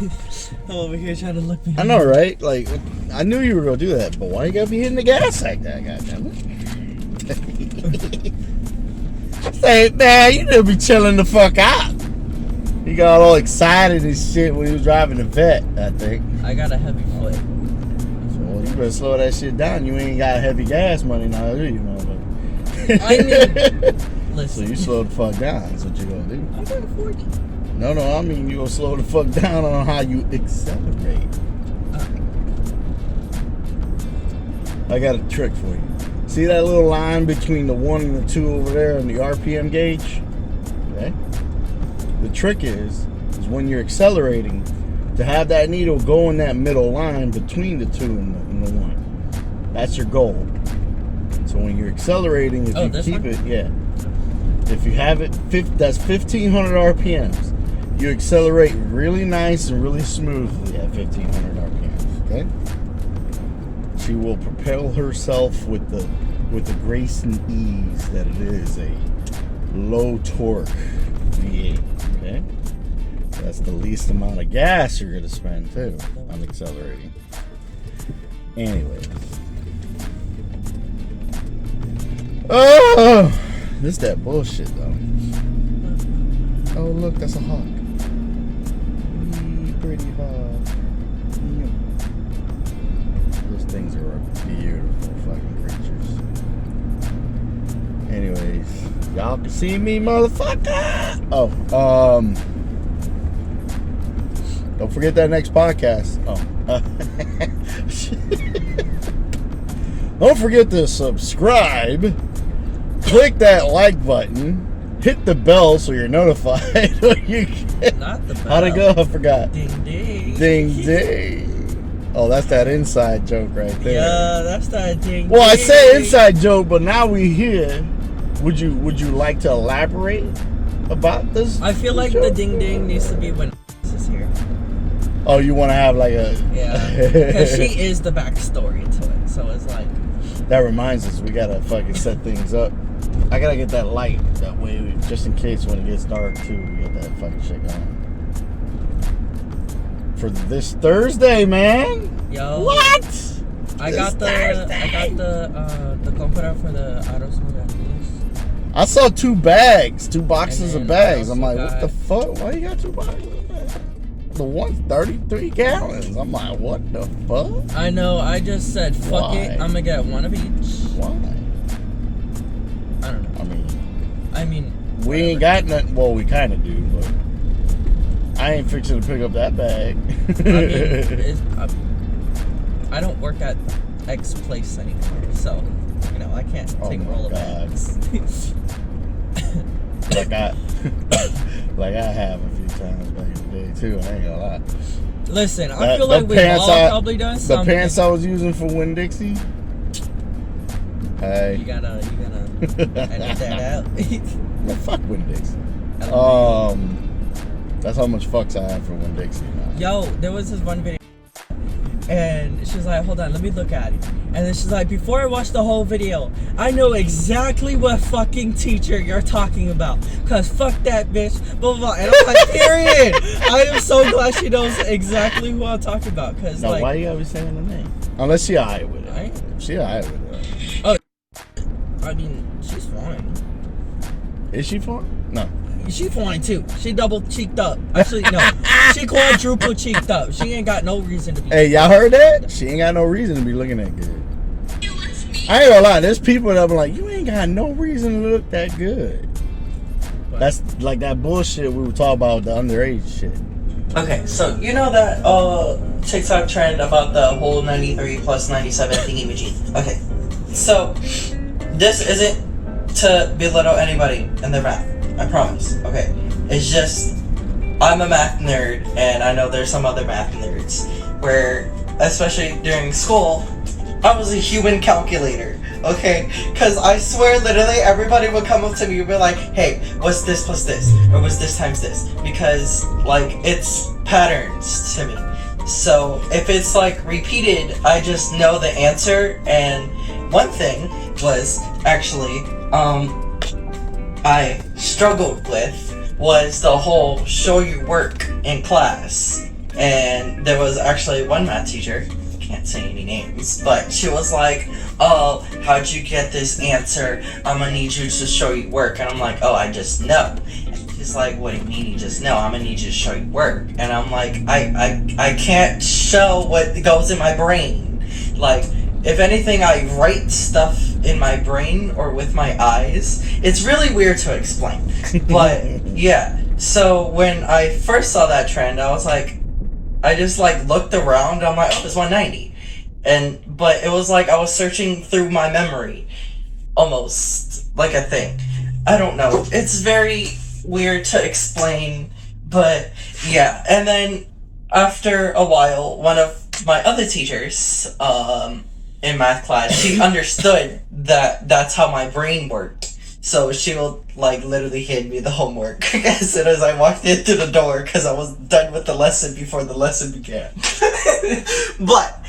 I'm over here trying to look behind. I know, right? Like, I knew you were gonna do that, but why you gotta be hitting the gas like that, goddamn it? Say, man, you need to be chilling the fuck out. He got all excited and shit when he was driving the vet, I think. I got a heavy foot. Well, you better slow that shit down. You ain't got heavy gas money now, do you, motherfucker? I mean, listen. So you slow the fuck down. That's what you gonna do. I'm going 40. No, I mean you gonna slow the fuck down on how you accelerate. I got a trick for you. See that little line between the 1 and the 2 over there and the RPM gauge? Okay. The trick is when you're accelerating, to have that needle go in that middle line between the 2 and the 1. That's your goal. So when you're accelerating, if you keep it, if you have it, that's 1,500 RPMs. You accelerate really nice and really smoothly at 1,500 RPMs. Okay. She will propel herself with the grace and ease that it is a low torque V8. Okay. That's the least amount of gas you're gonna spend too on accelerating. Anyway. Oh, this is that bullshit though. Oh look, that's a hawk. Pretty hawk. Those things are beautiful fucking creatures. Anyways, y'all can see me, motherfucker. Oh, don't forget that next podcast. Oh. Don't forget to subscribe. Click that like button. Hit the bell so you're notified when you get. Not the bell. How'd it go? I forgot. Ding ding. Ding ding. Oh, that's that inside joke right there. Yeah, that's that ding. Well, I say inside joke, but now we here. Would you like to elaborate about this? I feel like the ding ding needs to be when is here. Oh, you want to have like a... Yeah, because she is the backstory to it, so it's like... That reminds us, we gotta fucking set things up. I gotta get that light, that way, just in case when it gets dark too, we get that fucking shit going. For this Thursday, man! Yo. What? I got the compra for the arroz morados. I saw 2 boxes of bags. I'm like, got, what the fuck? Why you got 2 boxes of bags? The one's 33 gallons. I'm like, what the fuck? I know. I just said, fuck it. I'm gonna get one of each. Why? I don't know. I mean, we ain't got nothing. Well, we kind of do, but I ain't fixing to pick up that bag. I don't work at X place anymore, so you know I can't take roll of bags. like I have a few times back in the day too. I ain't gonna lie. Listen, I feel like we've all probably done something. The pants I was using for Winn-Dixie. Hey. You gotta edit that out. Well, fuck Winn-Dixie. That's how much fucks I have for Winn-Dixie now. Yo, there was this one video, and she's like, hold on, let me look at it. And then she's like, before I watch the whole video, I know exactly what fucking teacher you're talking about. Cause fuck that bitch, blah, blah, blah. And I'm like, period. I am so glad she knows exactly who I'm talking about. Cause no, like, why you gotta be saying the name? Unless she alright with it. Right? She alright with it. Oh, I mean, she's fine. Is she fine? No. She fine too. She double cheeked up. Actually, no. She quadruple cheeked up. She ain't got no reason to be. Hey, y'all heard that? She ain't got no reason to be looking that good. I ain't gonna lie. There's people that be like, you ain't got no reason to look that good. But that's like that bullshit we were talking about, the underage shit. Okay, so you know that TikTok trend about the whole 93 plus 97 thingy-majig. Okay, so this isn't to belittle anybody in their math. I promise. Okay, it's just I'm a math nerd, and I know there's some other math nerds where, especially during school, I was a human calculator. Okay, because I swear, literally, everybody would come up to me and be like, "Hey, what's this plus this, or what's this times this?" Because like it's patterns to me. So if it's like repeated, I just know the answer. And one thing was actually I struggled with was the whole show your work in class. and there was actually one math teacher, can't say any names, but she was like, oh, how'd you get this answer? I'm gonna need you to show you work. And I'm like, oh, I just know. And she's like, what do you mean you just know? I'm gonna need you to show you work. And I'm like, I can't show what goes in my brain. Like, if anything, I write stuff in my brain or with my eyes. It's really weird to explain. But, yeah. So, when I first saw that trend, I was like, I just, like, looked around. I'm like, oh, it's 190. But it was like I was searching through my memory. Almost. Like a thing. I don't know. It's very weird to explain. But, yeah. And then, after a while, one of my other teachers, in math class, she understood that that's how my brain worked. So she will, like, literally hand me the homework as soon as I walked into the door, because I was done with the lesson before the lesson began. But,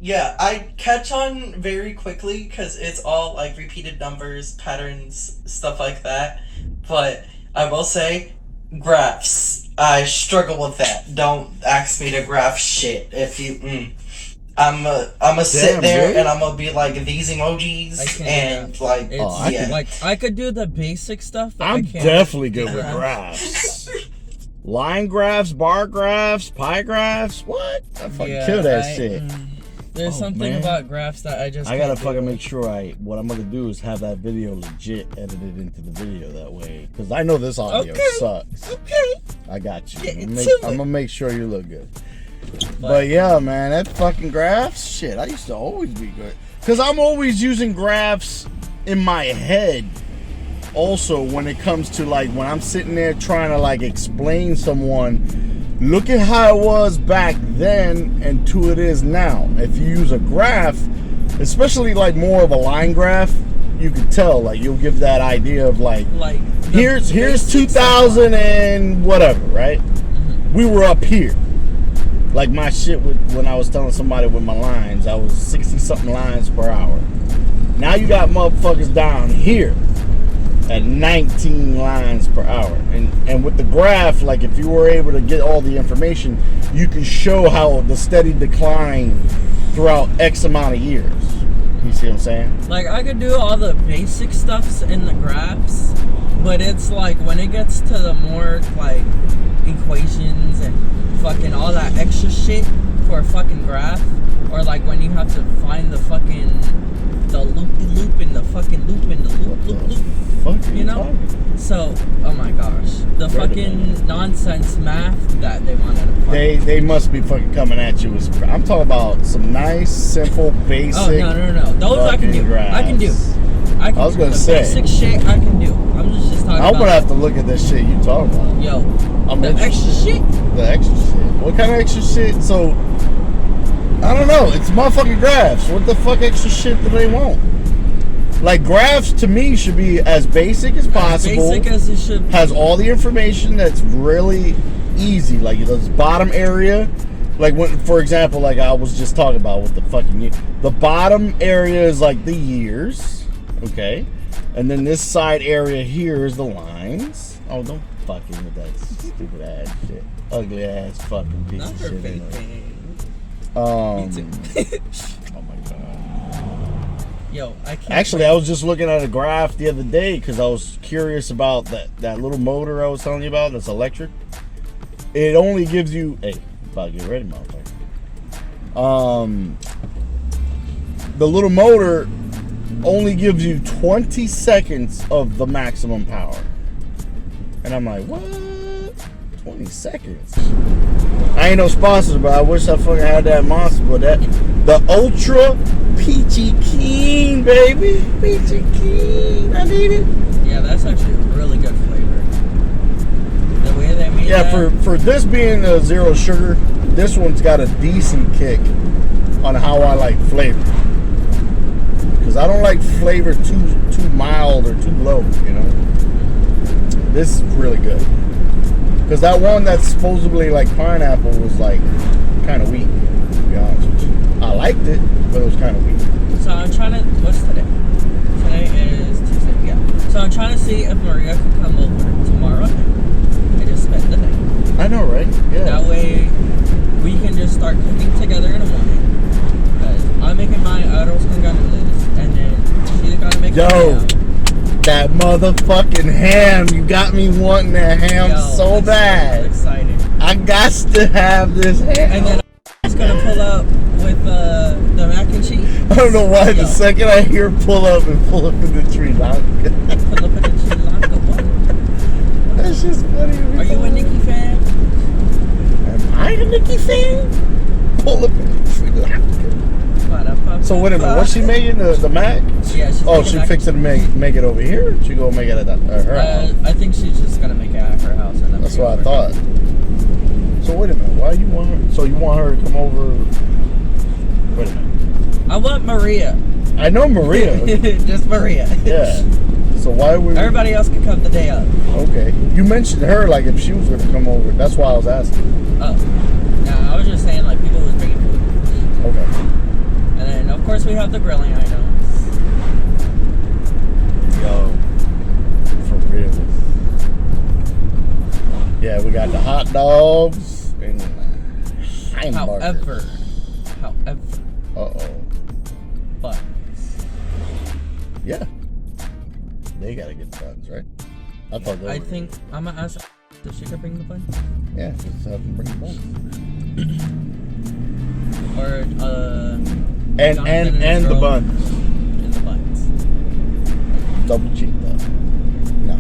yeah, I catch on very quickly, because it's all, like, repeated numbers, patterns, stuff like that. But I will say, graphs. I struggle with that. Don't ask me to graph shit. If you... I'm sit there really? and I'm gonna be like these emojis and like yeah. Like I could do the basic stuff. But I'm I can't definitely good with graphs. Line graphs, bar graphs, pie graphs. What? I fucking kill that shit. There's something about graphs that I just. I gotta fucking make sure what I'm gonna do is have that video legit edited into the video that way, because I know this audio sucks. Okay. I got you. I'm gonna make sure you look good. But yeah, man, that fucking graphs, shit, I used to always be good. Because I'm always using graphs in my head. Also, when it comes to, like, when I'm sitting there trying to, like, explain someone, look at how it was back then and to it is now. If you use a graph, especially, like, more of a line graph, you could tell, like, you'll give that idea of, like here's 2000 and whatever, right? We were up here. Like my shit when I was telling somebody with my lines, I was 60-something lines per hour. Now you got motherfuckers down here at 19 lines per hour. And with the graph, like if you were able to get all the information, you can show how the steady decline throughout X amount of years. You see what I'm saying? Like I could do all the basic stuffs in the graphs, but it's like when it gets to the more like equations and fucking all that extra shit for a fucking graph, or like when you have to find the fucking loop and the fucking loop and the loop, you know? So, oh my gosh, the fucking nonsense math that they wanted to find. They must be fucking coming at you with. I'm talking about some nice, simple, basic. Oh no, those I can do. Graphs. I was gonna say basic shit I can do. I'm just talking. I'm gonna have to look at this shit you talking about. Yo, the extra shit. The extra shit. What kind of extra shit? So, I don't know. It's motherfucking graphs. What the fuck extra shit do they want? Like, graphs to me should be as basic as possible. As basic as it should be. Has all the information that's really easy. Like, this bottom area. Like, when, for example, like I was just talking about with the fucking... The bottom area is like the years. Okay? And then this side area here is the lines. Oh, don't fucking with that stupid ass shit. Ugly ass fucking piece of shit. Anyway. Oh my god. Yo, I can't. Actually, I was just looking at a graph the other day because I was curious about that little motor I was telling you about that's electric. It only gives you. Hey, about to get ready, motherfucker. The little motor only gives you 20 seconds of the maximum power. And I'm like, what? 20 seconds? I ain't no sponsor, but I wish I fucking had that monster. But the Ultra Peachy Keen, baby. Peachy Keen. I need it. Yeah, that's actually a really good flavor. The way they made that. For this being a zero sugar, this one's got a decent kick on how I like flavor. Because I don't like flavor too mild or too low, you know. This is really good. Because that one that's supposedly like pineapple was like kind of weak, to be honest with you. I liked it, but it was kind of weak. So I'm trying to, what's today? Today is Tuesday, yeah. So I'm trying to see if Maria can come over tomorrow and just spend the day. I know, right? Yeah. That way start cooking together in the morning. I'm making my arroz con gandules, and then she's gonna make Yo, the ham. that motherfucking ham. You got me wanting that ham so bad. So excited. I got to have this ham. And then I'm just gonna pull up with the mac and cheese. I don't know why. The second I hear pull up in the tree, Pull up in the Sri Lanka. What? That's just funny. Are you a Nicki fan? Am I a Nicki fan? Pull up in the Sri Lanka. So wait a minute, what's she making? The mac? Yeah, she's she fixed it to make it over here? She go make it at her house? I think she's just gonna make it at her house. And then that's what I thought. So wait a minute, why you want her? So you want her to come over? Wait a minute. I want Maria. I know Maria. Just Maria. Yeah. So why would everybody else can come the day up? Okay. You mentioned her like if she was gonna come over. That's why I was asking. Oh. No, I was just saying like people who's bringing food. Okay. And then, of course, we have the grilling items. Yo, for real. Yeah, we got the hot dogs and hamburgers. However. Uh-oh. But. Yeah. They gotta get buns, right? I think I'm gonna ask if she could bring the buns. Yeah, just have them bring the buns. Or, And the buns. And the buns. Double cheap though. No.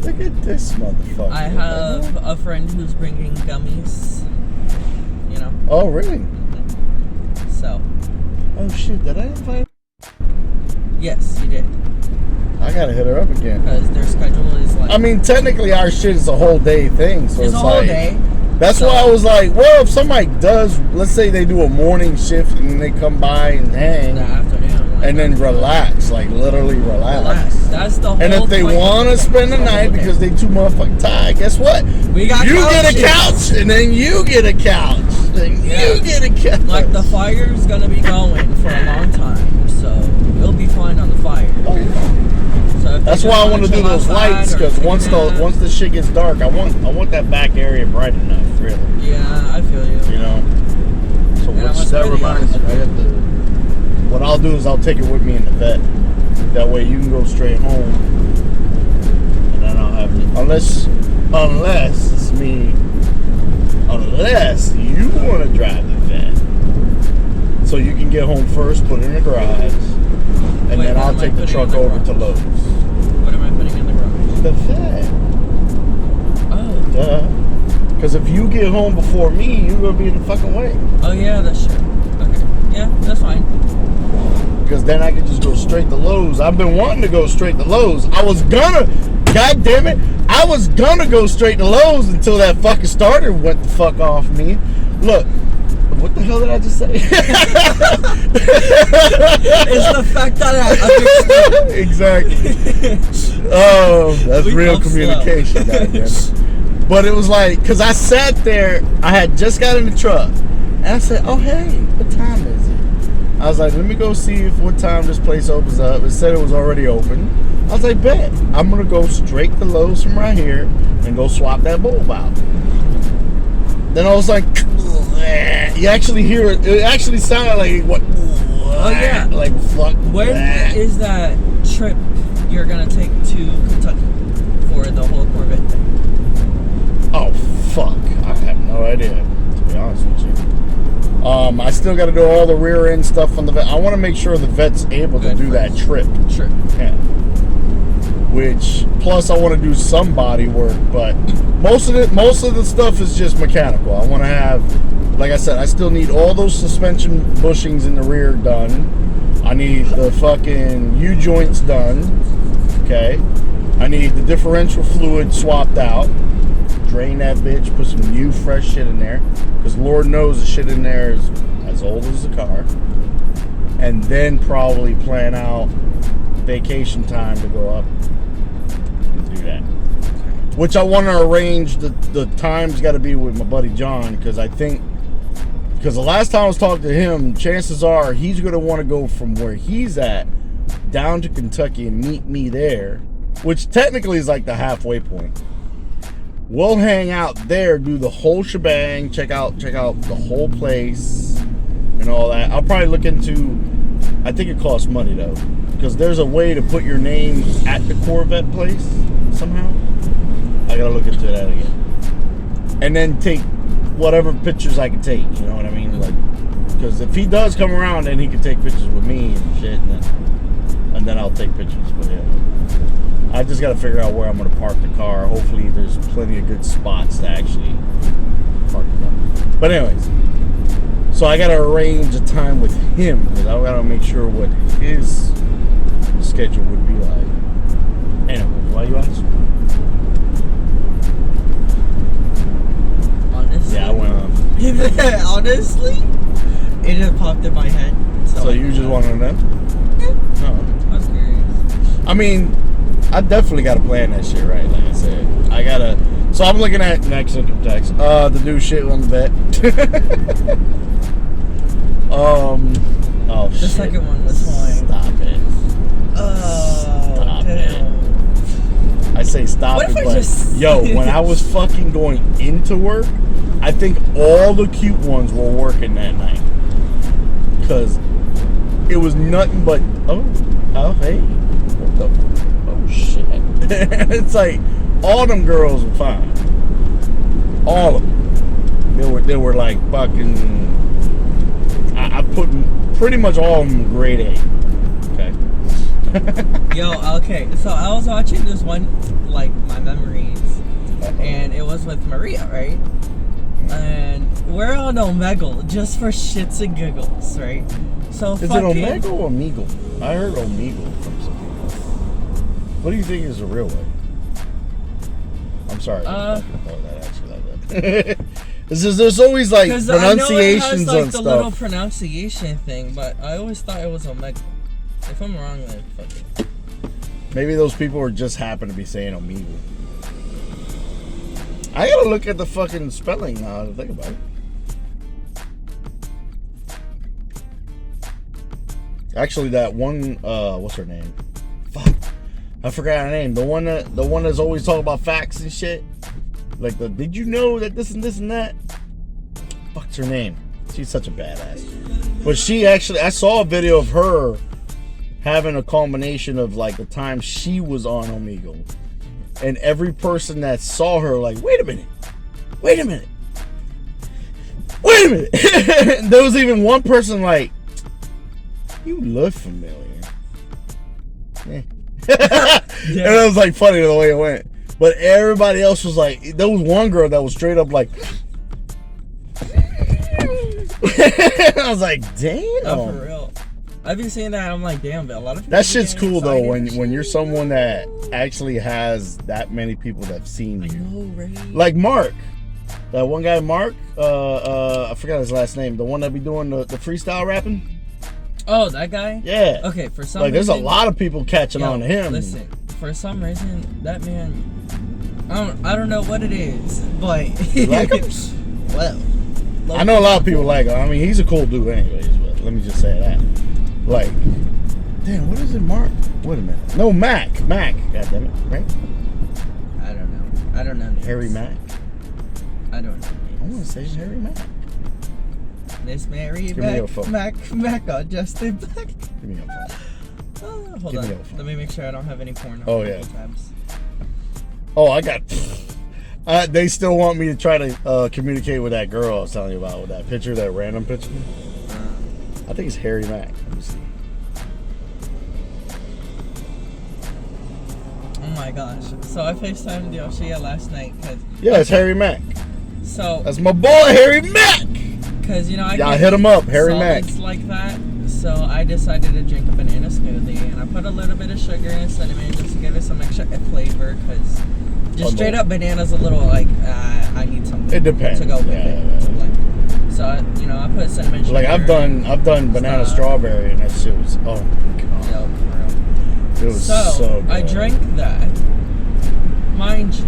Look at this motherfucker. I have a friend who's bringing gummies. You know? Oh, really? Mm-hmm. So. Oh shit, did I invite? Yes, you did. I gotta hit her up again. Because their schedule is like. I mean, technically our shit is a whole day thing, so it's a like, whole day. That's why I was like, well, if somebody does, let's say they do a morning shift and then they come by and hang, in the afternoon, like, and then relax, like literally relax. That's the whole. And if they want to spend the night because they too motherfucking tired, guess what? We got you get couches. a couch, and then you get a couch, and you get a couch. Like the fire's gonna be going for a long time, so we'll be fine on the fire. Oh, yeah. So that's why I want to do those lights, because once the shit gets dark, I want that back area bright enough, really. Yeah, I feel you. You know. So that reminds me, what I'll do is I'll take it with me in the vet. That way you can go straight home, and then I'll have it. Unless it's me. Unless you want to drive the vet, so you can get home first, put it in the garage. And then I'll take the truck over to Lowe's. What am I putting in the garage? The vet. Oh. Duh. Because if you get home before me, you're going to be in the fucking way. Oh, yeah, that's true. Okay. Yeah, that's fine. Because then I can just go straight to Lowe's. I've been wanting to go straight to Lowe's. I was gonna, god damn it, I was gonna go straight to Lowe's until that fucking starter went the fuck off me. Look. What the hell did I just say? It's the fact that I understood. Exactly. Oh, that's real communication, goddamn. But it was like, because I sat there, I had just got in the truck, and I said, oh, hey, what time is it? I was like, let me go see what time this place opens up. It said it was already open. I was like, bet. I'm going to go straight to Lowe's from right here and go swap that bulb out. Then I was like, you actually hear it. It actually sounded like what? Oh yeah, like fuck. When is that trip you're gonna take to Kentucky for the whole Corvette thing? Oh fuck, I have no idea. To be honest with you, I still got to do all the rear end stuff on the vet. I want to make sure the vet's able to do that trip. Sure. Yeah. Which plus I want to do some body work, but most of the stuff is just mechanical. I want to have, like I said, I still need all those suspension bushings in the rear done. I need the fucking U-joints done. Okay. I need the differential fluid swapped out. Drain that bitch, put some new fresh shit in there. Because Lord knows the shit in there is as old as the car. And then probably plan out vacation time to go up and do that. Which I want to arrange, the time's got to be with my buddy John, because I think, because the last time I was talking to him, chances are he's going to want to go from where he's at down to Kentucky and meet me there, which technically is like the halfway point. We'll hang out there, do the whole shebang, check out the whole place and all that. I'll probably look into. I think it costs money though, because there's a way to put your name at the Corvette place somehow. I gotta look into that again, and then take whatever pictures I can take. You know what I mean? Like, because if he does come around, then he can take pictures with me and shit, and then I'll take pictures. But yeah, I just gotta figure out where I'm gonna park the car. Hopefully, there's plenty of good spots to actually park the car. But anyways. So I gotta arrange a time with him because I gotta make sure what his schedule would be like. Anyway, why you ask? Honestly, Yeah, I went on. Honestly, it just popped in my head. So you just want to know? Yeah. No. I was curious. I mean, I definitely gotta plan that shit right. Like I said, I gotta. So I'm looking at next income tax. The new shit on the vet. Oh The shit. second one was fine. Stop it. Oh, Stop damn. it. I say stop What it, if I but just- yo, when I was fucking going into work, I think all the cute ones were working that night. Cause it was nothing but hey. What the oh shit. It's like all them girls were fine. All of them. They were like fucking I put pretty much all of them grade A. Okay. Yo, okay. So I was watching this one, like my memories, and it was with Maria, right? And we're on Omegle just for shits and giggles, right? So Is it Omegle or Omegle? I heard Omegle from some people. What do you think is the real way? I'm sorry. I didn't fucking throw that at you like that. There's always like pronunciations like on the little stuff. pronunciation thing, but I always thought it was Omegle. If I'm wrong, then fuck it. Maybe those people were just happen to be saying Omegle. I gotta look at the fucking spelling now to think about it. Actually, that one, what's her name? Fuck, I forgot her name. The one that's always talking about facts and shit. Like did you know that this and this and that? Fuck's her name? She's such a badass. But she actually, I saw a video of her having a culmination of like the time she was on Omegle. And every person that saw her like, wait a minute. There was even one person like, you look familiar. Yeah. And it was like funny the way it went. But everybody else was like, there was one girl that was straight up like, I was like, damn. Oh, for real. I've been seeing that. I'm like, damn, but a lot of people That shit's getting cool though excited when you're someone that actually has that many people that've seen I you. know, right? Like Mark. That one guy, Mark, I forgot his last name. The one that be doing the freestyle rapping. Oh, that guy? Yeah. Okay, for some Like there's reason, a lot of people catching yo, on to him. Listen, for some reason, that man, I don't know what it is, but You like him? Well, I know a lot of people like him. I mean, he's a cool dude anyways, but let me just say that. Like, damn, what is it, Mark? Wait a minute. No, Mac. God damn it, right? I don't know. Names. Harry Mack. I don't know. I want to say Harry Mack. Miss Mary Give me your phone. Mac on Justin Black. Give me your phone. Hold Give me on. your phone. Let me make sure I don't have any porn on Oh, my yeah. tabs. Oh, I got. They still want me to try to communicate with that girl I was telling you about with that picture, that random picture. I think it's Harry Mack. Let me see. Oh my gosh. So I FaceTimed Yoshia last night because Yeah, it's Harry Mack. so That's my boy, Harry Mack. because I Y'all can't hit him eat up, Harry Mack. solids like that. So I decided to drink a banana smoothie and I put a little bit of sugar and cinnamon just to give it some extra flavor because just Oh, straight no. up bananas a little like I need something It depends. to go with Yeah, it. yeah, yeah. Like, so I put cinnamon sugar. Like I've done banana Stop. strawberry and that shit was oh my god. Yo, for real. It was so good. I drank that. Mind you,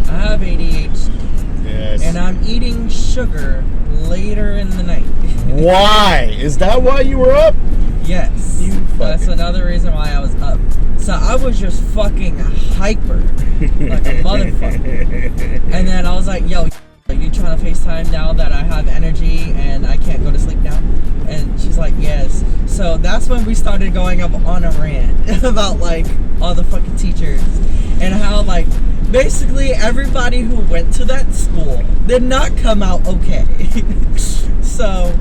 I have ADHD. Yes. And I'm eating sugar later in the night. Why? Is that why you were up? Yes. You That's fucking- another reason why I was up So I was just fucking hyper, like a motherfucker. And then I was like, yo, are you trying to FaceTime now that I have energy and I can't go to sleep now? And she's like, yes. So that's when we started going up on a rant about like all the fucking teachers and how like basically everybody who went to that school did not come out okay. So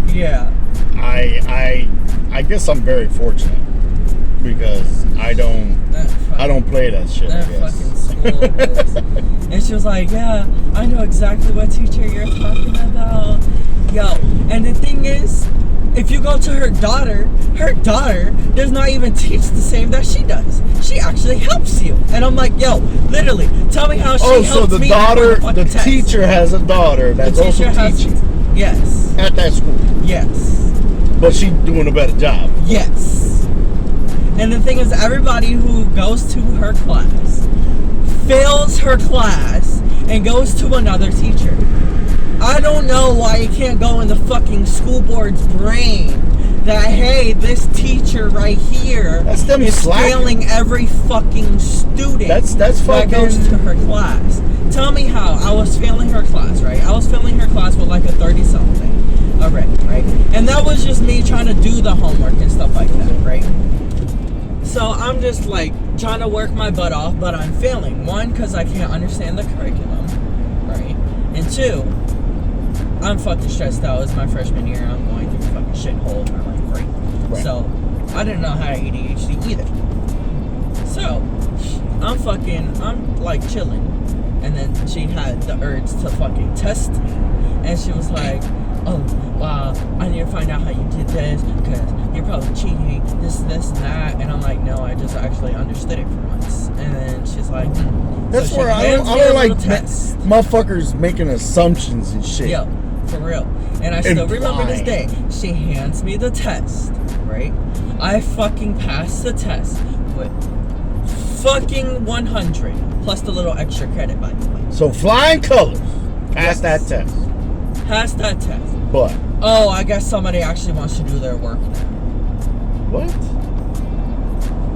yeah. I guess I'm very fortunate because I don't play that shit. That fucking school was. And she was like, yeah, I know exactly what teacher you're talking about. Yo, and the thing is, if you go to her daughter does not even teach the same that she does. She actually helps you. And I'm like, yo, literally, tell me how she helps me. Oh, so the teacher has a daughter that's also teaching. Yes. At that school. Yes. But she's doing a better job. Yes. And the thing is, everybody who goes to her class fails her class and goes to another teacher. I don't know why it can't go in the fucking school board's brain that, hey, this teacher right here is failing every fucking student that goes to her class. Tell me how. I was failing her class, right? I was failing her class with like a 30-something already, right? And that was just me trying to do the homework and stuff like that, right? So I'm just like trying to work my butt off, but I'm failing. One, because I can't understand the curriculum, right? And two, I'm fucking stressed out. It's my freshman year. I'm going through a fucking shithole in my life, right? So I didn't know how to ADHD either. So I'm like chilling. And then she had the urge to fucking test me. And she was like, oh, wow, I need to find out how you did this because you're probably cheating, this, and that. And I'm like, no, I just actually understood it for once. And then she's like, that's so where I don't like motherfuckers making assumptions and shit. Yo, for real. And I still remember this day. She hands me the test, right? I fucking passed the test with fucking 100 plus the little extra credit, by the way. So flying colors. Pass that test. Pass that test. But oh, I guess somebody actually wants to do their work now. What?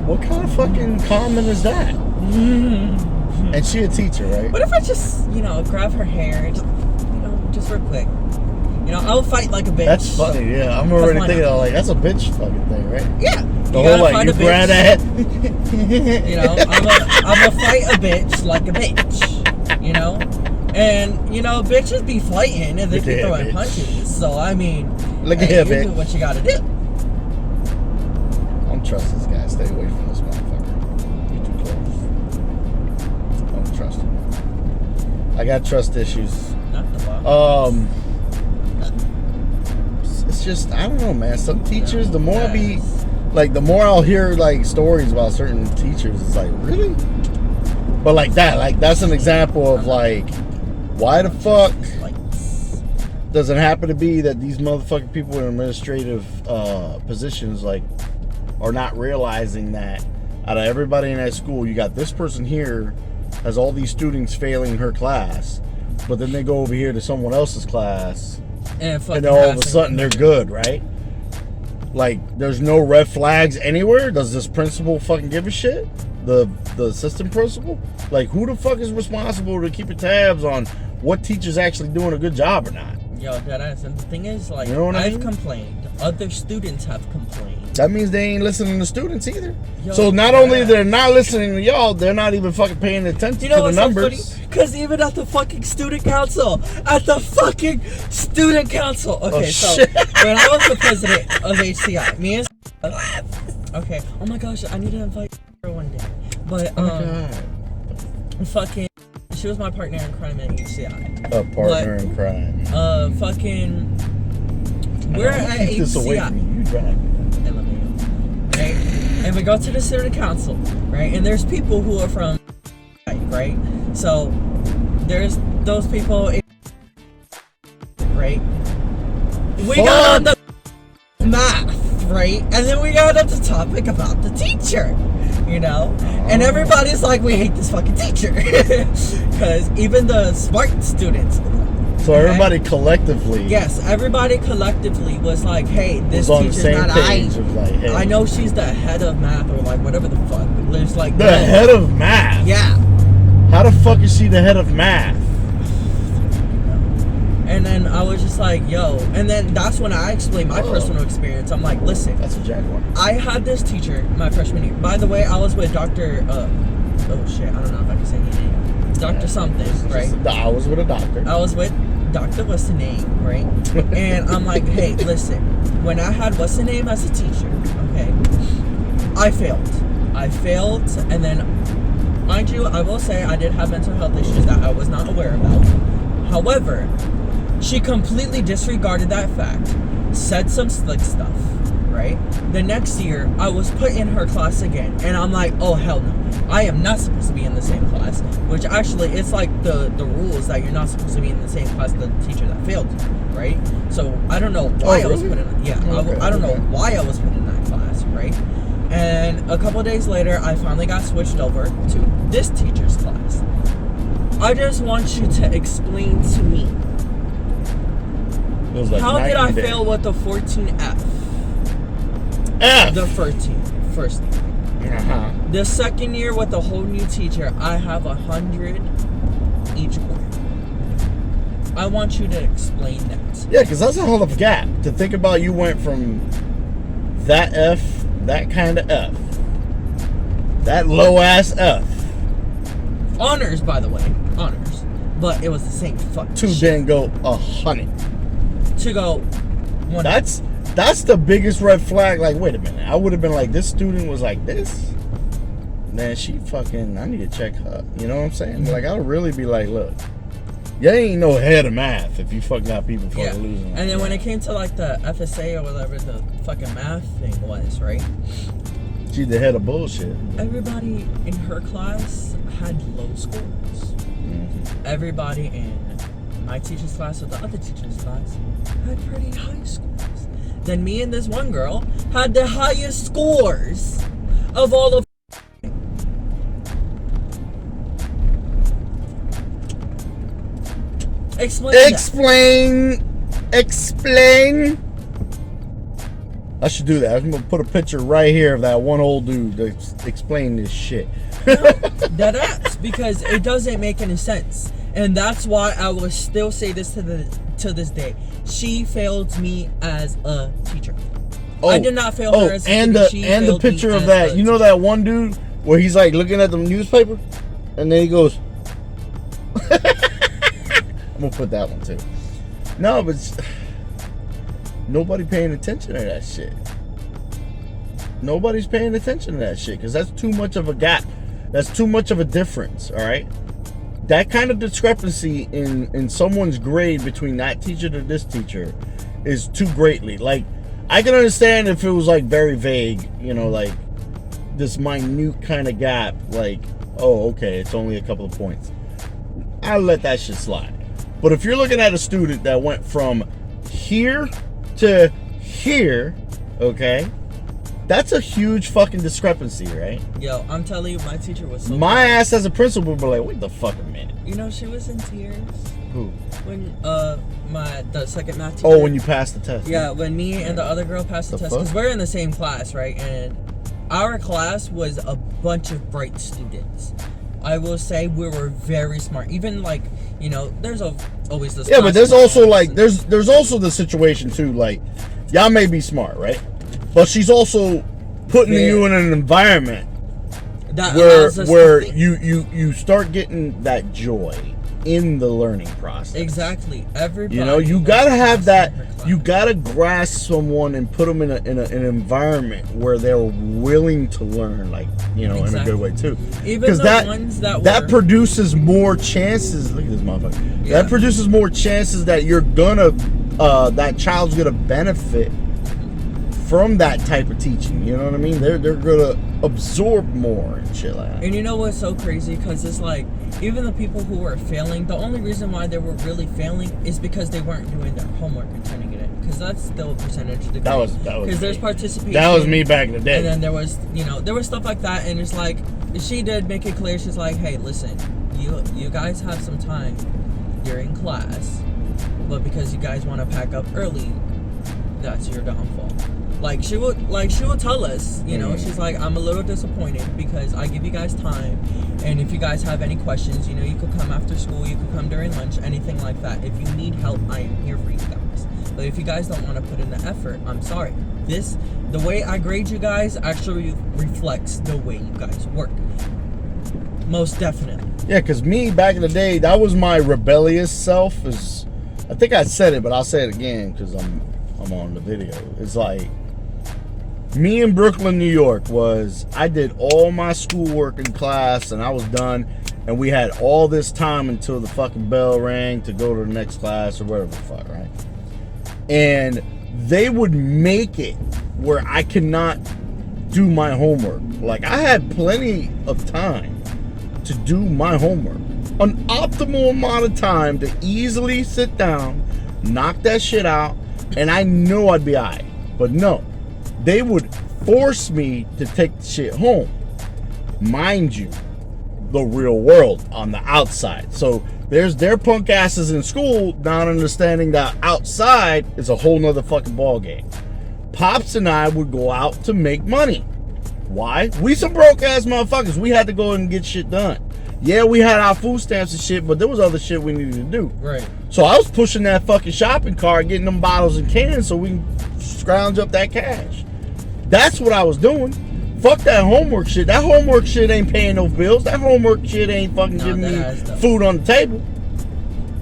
What kind of fucking comment is that? And she a teacher, right? What if I just, grab her hair, just real quick? I'll fight like a bitch. That's funny, yeah. I'm already thinking like that's a bitch fucking thing, right? Yeah. The whole like you grab that. I'm a fight a bitch like a bitch. And bitches be fighting and they be throwing punches. So I mean, look at here, bitch. Do what you gotta do. I don't trust this guy. Stay away from this motherfucker. You're too close. I don't trust him. I got trust issues. Not the box. It's just I don't know, man. Some teachers, the more the more I'll hear like stories about certain teachers, it's like really. But like that's an example of like, why the fuck does it happen to be that these motherfucking people in administrative positions like are not realizing that out of everybody in that school, you got this person here has all these students failing her class, but then they go over here to someone else's class and all of a sudden they're good, right? Like there's no red flags anywhere. Does this principal fucking give a shit? The assistant principal? Like who the fuck is responsible to keep tabs on what teacher's actually doing a good job or not? Yo, deadass. And the thing is, like, I've complained. Other students have complained. That means they ain't listening to students either. Yo, so not only they're not listening to y'all, they're not even fucking paying attention to the numbers. Because even at the fucking student council, okay, so when I was the president of HCI, me and okay, oh my gosh, I need to invite her one day. But fucking, she was my partner in crime at HCI. A partner in crime. We're at HCI. This away from me. You drive. Right? And we go to the student council, right? And there's people who are from, right? So there's those people, right? We got on the math, right? And then we got on the topic about the teacher, And everybody's like, we hate this fucking teacher. Because even the smart students. So everybody collectively. Yes, everybody collectively was like, hey, this was on the teacher's same not page. It was like, hey, I know she's the head of math or like whatever the fuck. It's like the head of math. Yeah. How the fuck is she the head of math? And then I was just like, yo. And then that's when I explained my personal experience. I'm like, listen. That's a Jaguar. I had this teacher my freshman year. By the way, I was with Dr. Oh shit, I don't know if I can say his name. Dr. something, right? I was with a doctor. I was with Dr. What's the name, right? And I'm like, hey, listen. When I had What's the name as a teacher, okay, I failed. And then, mind you, I will say I did have mental health issues that I was not aware about. However, she completely disregarded that fact, said some slick stuff, right? The next year, I was put in her class again, and I'm like, oh, hell no. I am not supposed to be in the same class, which actually, it's like the rules that you're not supposed to be in the same class as the teacher that failed you, right? So, I don't know why I was put in, I don't know why I was put in that class, right? And a couple days later, I finally got switched over to this teacher's class. I just want you to explain to me, Like how did I fail with the 14F? F. The first year. Uh-huh. The second year with a whole new teacher, I have 100 each quarter. I want you to explain that. Yeah, because that's a hell of a gap. To think about, you went from that F, that kind of F, that low ass F. Honors, by the way. Honors. But it was the same fucking to shit. then go 100. To go 100. That's the biggest red flag. Like, wait a minute. I would have been like, this student was like this. Man, she fucking, I need to check her. You know what I'm saying? Like, I would really be like, look, you ain't no head of math if you fucking got people fucking losing. And then when it came to like the FSA or whatever the fucking math thing was, right? She's the head of bullshit. Everybody in her class had low scores. Mm-hmm. Everybody in my teacher's class or the other teacher's class had pretty high scores. Then me and this one girl had the highest scores of all of. Explain. I should do that. I'm gonna put a picture right here of that one old dude to explain this shit. That's because it doesn't make any sense, and that's why I will still say this to this day. She failed me as a teacher. I did not fail her as a teacher. And the picture of that. You know that one dude where he's like looking at the newspaper, and then he goes. I'm gonna put that one too. No, but nobody paying attention to that shit. Nobody's paying attention to that shit because that's too much of a gap. That's too much of a difference. All right, that kind of discrepancy in someone's grade between that teacher to this teacher is too greatly. Like, I can understand if it was like very vague, you know, like this minute kind of gap. Like, oh, okay, it's only a couple of points. I'll let that shit slide. But if you're looking at a student that went from here to here, okay, that's a huge fucking discrepancy, right? Yo, I'm telling you, my teacher was so my ass as a principal would be like, wait the fuck a minute. You know, she was in tears. Who? When the second math teacher. Oh, when you passed the test. Yeah, when me and the other girl passed the test, because we're in the same class, right? And our class was a bunch of bright students. I will say we were very smart. Even like, you know, there's always this. Yeah, but there's also like there's also the situation too. Like, y'all may be smart, right? But she's also putting you in an environment that where you start getting that joy in the learning process. Exactly. Everybody. You know, you gotta have that. You gotta grasp someone and put them in an environment where they're willing to learn, like, you know, in a good way too. Even the ones that produces more chances. Look at this motherfucker. Yeah. That produces more chances that you're gonna, that child's gonna benefit from that type of teaching. You know what I mean? They're gonna absorb more and shit like that. And you know what's so crazy? Because it's like, even the people who were failing, the only reason why they were really failing is because they weren't doing their homework and turning it in. Because that's still a percentage of the grade. That was because there's participation. That was me back in the day. And then there was, you know, there was stuff like that. And it's like, she did make it clear. She's like, hey, listen, you guys have some time during class but because you guys want to pack up early, that's your downfall. Like she will tell us, you know, she's like, I'm a little disappointed because I give you guys time, and if you guys have any questions, you know, you could come after school, you could come during lunch, anything like that. If you need help, I am here for you guys. But if you guys don't want to put in the effort, I'm sorry. The way I grade you guys actually reflects the way you guys work. Most definitely. Yeah, because me, back in the day, that was my rebellious self. I think I said it, but I'll say it again because I'm on the video. It's like, me in Brooklyn, New York I did all my schoolwork in class and I was done, and we had all this time until the fucking bell rang to go to the next class or whatever the fuck, right? And they would make it where I cannot do my homework. Like, I had plenty of time to do my homework. An optimal amount of time to easily sit down, knock that shit out, and I know I'd be alright. But no, they would force me to take the shit home. Mind you, the real world on the outside. So there's their punk asses in school not understanding that outside is a whole nother fucking ball game. Pops and I would go out to make money. Why? We some broke ass motherfuckers. We had to go and get shit done. Yeah, we had our food stamps and shit, but there was other shit we needed to do. Right. So I was pushing that fucking shopping cart, getting them bottles and cans so we can scrounge up that cash. That's what I was doing. Fuck that homework shit. That homework shit ain't paying no bills. That homework shit ain't fucking giving me food on the table.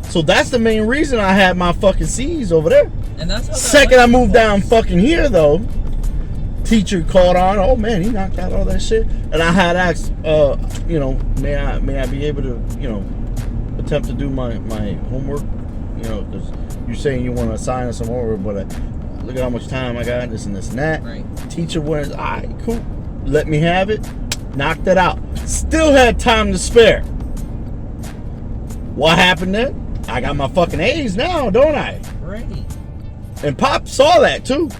So that's the main reason I had my fucking C's over there. And that's how Second I moved down fucking here though, teacher caught on, oh man, he knocked out all that shit. And I had asked, you know, may I be able to, you know, attempt to do my homework? You know, because you're saying you want to assign us some homework, but look at how much time I got, this and this and that. Right. Teacher went, all right, cool. Let me have it. Knocked it out. Still had time to spare. What happened then? I got my fucking A's now, don't I? Right. And Pop saw that too.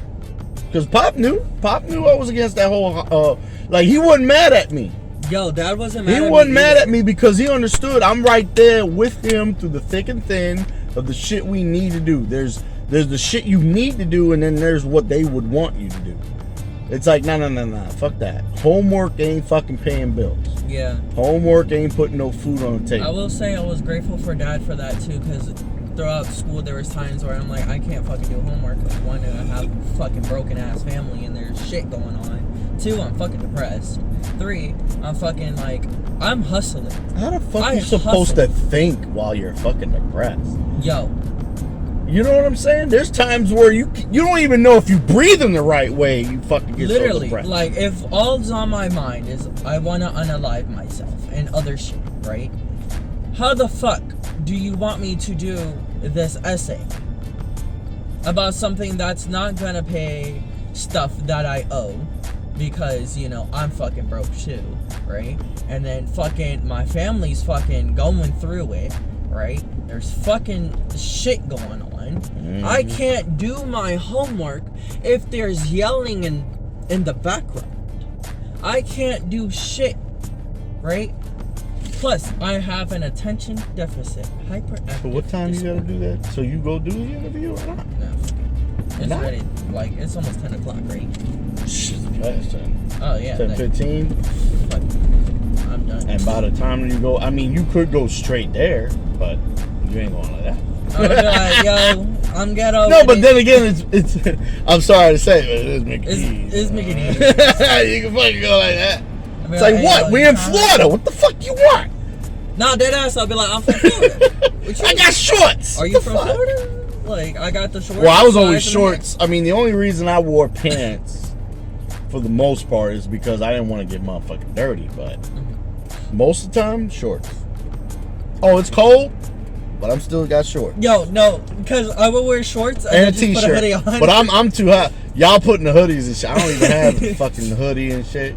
Because Pop knew I was against that whole, like, he wasn't mad at me. Yo, Dad wasn't mad at me. He wasn't mad at me because he understood I'm right there with him through the thick and thin of the shit we need to do. There's the shit you need to do, and then there's what they would want you to do. It's like, nah, fuck that. Homework ain't fucking paying bills. Yeah. Homework ain't putting no food on the table. I will say I was grateful for Dad for that too, because throughout school there was times where I'm like, I can't fucking do homework. Like, one, I have a fucking broken ass family and there's shit going on. Two, I'm fucking depressed. Three, I'm fucking like, I'm hustling. How the fuck are you supposed to think while you're fucking depressed? Yo. You know what I'm saying? There's times where you don't even know if you breathe in the right way. You fucking get so depressed. Like, if all's on my mind is I want to unalive myself and other shit, right? How the fuck do you want me to do this essay about something that's not gonna pay stuff that I owe? Because, you know, I'm fucking broke too, right? And then fucking my family's fucking going through it, right? There's fucking shit going on. Mm-hmm. I can't do my homework if there's yelling in the background. I can't do shit, right? Plus, I have an attention deficit hyperactive. So what time you gotta do that? So you go do the interview or not? No. It's ready. Like, it's almost 10 o'clock, right? Shit, past 10. Oh, yeah. 10:15. I'm done. And by the time you go, I mean, you could go straight there, but you ain't going like that. I would be like, yo, I'm ghetto. No, but then again, it's I'm sorry to say, but it is Mickey D's. It's Mickey D's. You can fucking go like that. It's like, hey, what? yo, We in Florida. What the fuck you want? Nah, dead ass. I'll be like, I'm from Florida. I got shorts. Are you from Florida? Like, I got the shorts. Well, I was always shorts. I mean, the only reason I wore pants, for the most part, is because I didn't want to get motherfucking dirty. But most of the time, shorts. Oh, it's cold, but I'm still got shorts. Yo, no, because I will wear shorts and a then just put a hoodie on. But I'm too hot. Y'all putting the hoodies and shit. I don't even have the fucking hoodie and shit.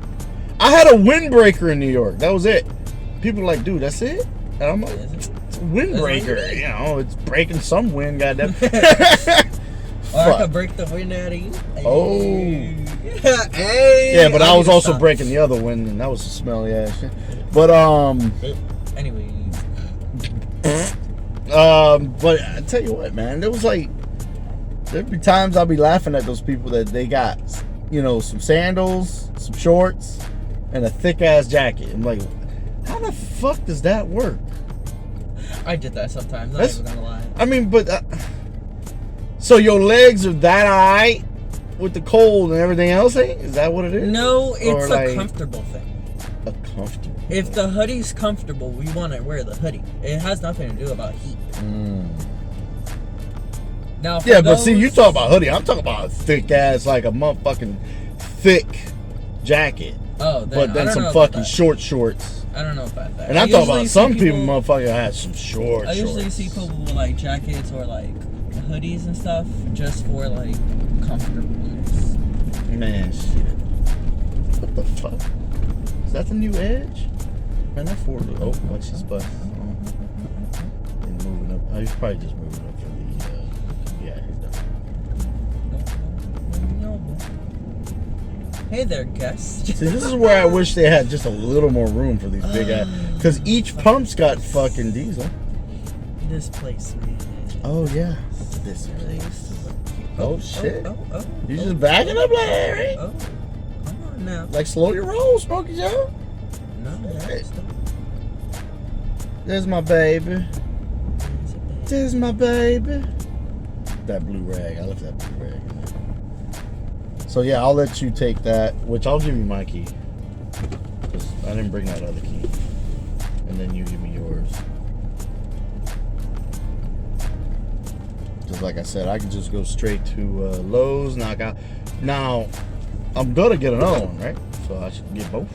I had a windbreaker in New York. That was it. People are like, dude, that's it? And I'm like, it's a windbreaker. You know, it's breaking some wind, goddamn. Or I could break the wind out of you. Oh. Hey. Yeah, but I was also breaking the other wind, and that was a smelly ass shit. But, Anyways. But I tell you what, man, there was like there'd be times I'll be laughing at those people that they got, you know, some sandals, some shorts, and a thick ass jacket. I'm like, how the fuck does that work? I did that sometimes. I'm not even gonna lie. I mean, but so your legs are that high with the cold and everything else? Is that what it is? No, it's Or a like, comfortable thing. a comfortable. If the hoodie's comfortable, we want to wear the hoodie. It has nothing to do about heat. Now, Yeah, but see, you talk about hoodie. I'm talking about a thick ass, like a motherfucking thick jacket. Oh, but then some fucking short shorts. I don't know about that. And I'm talking about some people, motherfucker, have some short I usually shorts. see people with like jackets or like hoodies and stuff just for like comfortableness. Man, shit. What the fuck? Is that the new Edge? Man, that Ford. Oh, watch his butt. And moving up. Oh, he's probably just moving up for the. Yeah, he's done. Hey there, guest. See, this is where I wish they had just a little more room for these big ass. Because each pump's got fucking diesel. This place, man. Oh, yeah. This place. Oh, shit. Oh, You just backing up, Larry. Oh, come on now. Like, slow your roll, Smokey Joe. No, that's not. There's my baby. There's my baby. That blue rag. I left that blue rag in there. So yeah, I'll let you take that, which I'll give you my key. Because I didn't bring that other key. And then you give me yours. Just like I said, I can just go straight to Lowe's, knock out. Now, I'm gonna get another one, right? So I should get both.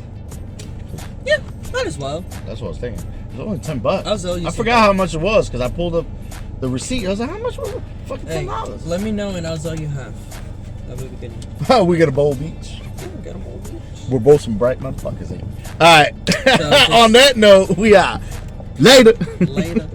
Yeah, might as well. That's what I was thinking. It was only $10. I forgot how much it was because I pulled up the receipt. I was like, how much was it? Fucking $10. Let me know and I'll tell you half. That would be good. Oh, we got a bowl beach. Yeah, we got a whole beach. We're both some bright motherfuckers. All right. On that note, we are later. Later.